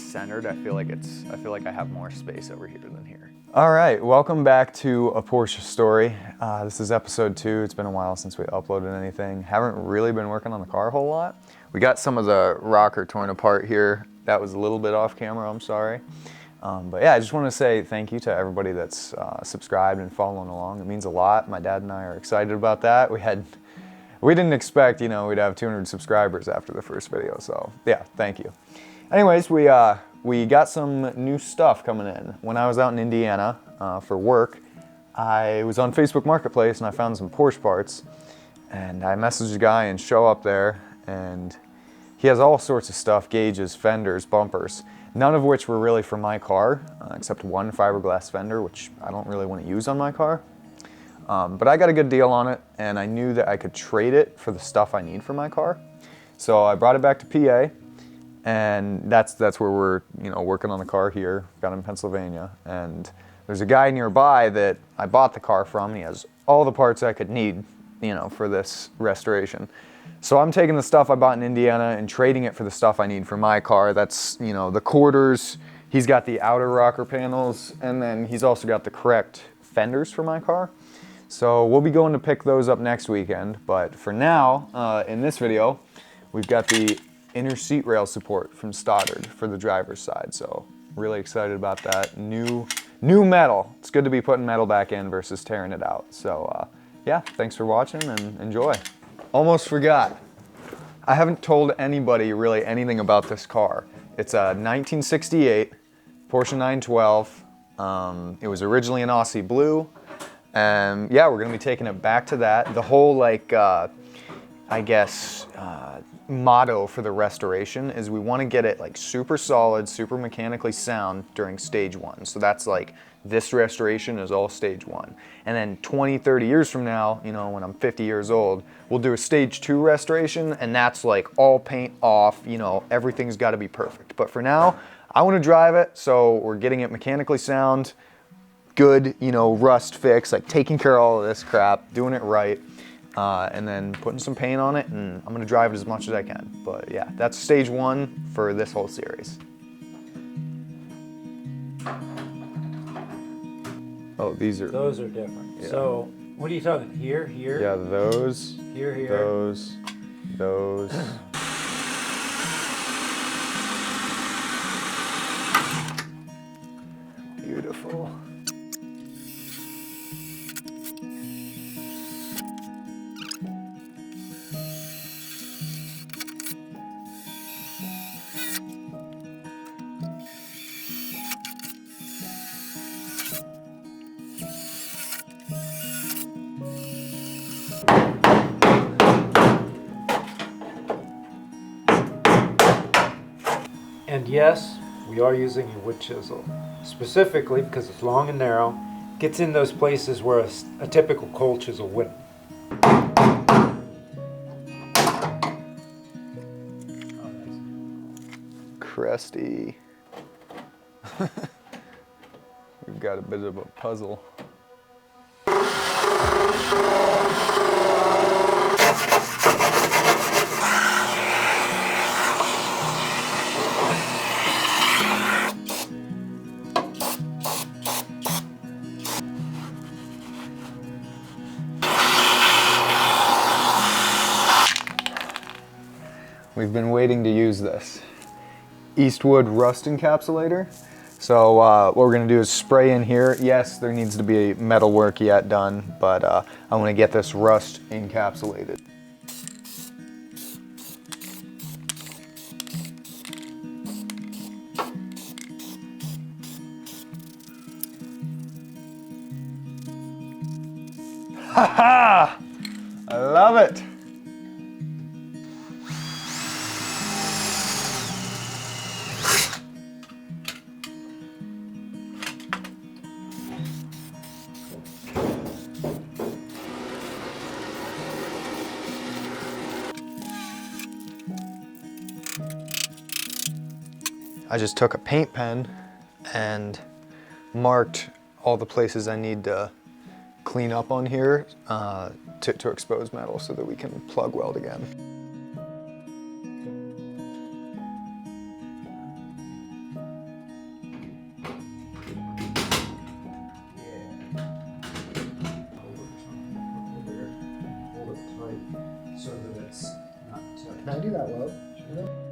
centered. I feel like I have more space over here than here. All right, welcome back to A Porsche Story. This is episode 2. It's been a while since we uploaded anything. Haven't really been working on the car a whole lot. We got some of the rocker torn apart here. That was a little bit off camera, I'm sorry. But yeah, I just want to say thank you to everybody that's subscribed and following along. It means a lot. My dad and I are excited about that. We didn't expect, we'd have 200 subscribers after the first video, so yeah, thank you. Anyways, we got some new stuff coming in. When I was out in Indiana for work, I was on Facebook Marketplace and I found some Porsche parts, and I messaged a guy and show up there, and he has all sorts of stuff, gauges, fenders, bumpers, none of which were really for my car, except one fiberglass fender, which I don't really want to use on my car. But I got a good deal on it, and I knew that I could trade it for the stuff I need for my car. So I brought it back to PA, and that's where we're working on the car here, got in Pennsylvania. And there's a guy nearby that I bought the car from, and he has all the parts I could need, for this restoration. So I'm taking the stuff I bought in Indiana and trading it for the stuff I need for my car. That's, the quarters, he's got the outer rocker panels, and then he's also got the correct fenders for my car. So we'll be going to pick those up next weekend, but for now, in this video, we've got the inner seat rail support from Stoddard for the driver's side. So really excited about that. New metal. It's good to be putting metal back in versus tearing it out. So yeah, thanks for watching and enjoy. Almost forgot. I haven't told anybody really anything about this car. It's a 1968 Porsche 912. It was originally an Aussie Blue. And yeah, we're gonna be taking it back to that. The whole motto for the restoration is we want to get it super solid, super mechanically sound during stage 1. So that's this restoration is all stage 1. And then 20, 30 years from now, when I'm 50 years old, we'll do a stage 2 restoration, and that's all paint off, everything's got to be perfect. But for now, I want to drive it, so we're getting it mechanically sound, good, rust fix, taking care of all of this crap, doing it right. And then putting some paint on it, and I'm gonna drive it as much as I can. But yeah, that's stage 1 for this whole series. Oh, those are different. Yeah. So what are you talking? Here? Yeah, those. Here. Those. Beautiful. And yes, we are using a wood chisel, specifically because it's long and narrow, gets in those places where a typical cold chisel wouldn't. Crusty. We've got a bit of a puzzle. We've been waiting to use this Eastwood rust encapsulator. So what we're gonna do is spray in here. Yes, there needs to be metal work yet done, but I want to get this rust encapsulated. Ha ha! I love it! I just took a paint pen and marked all the places I need to clean up on here to expose metal so that we can plug weld again. Can I do that, love?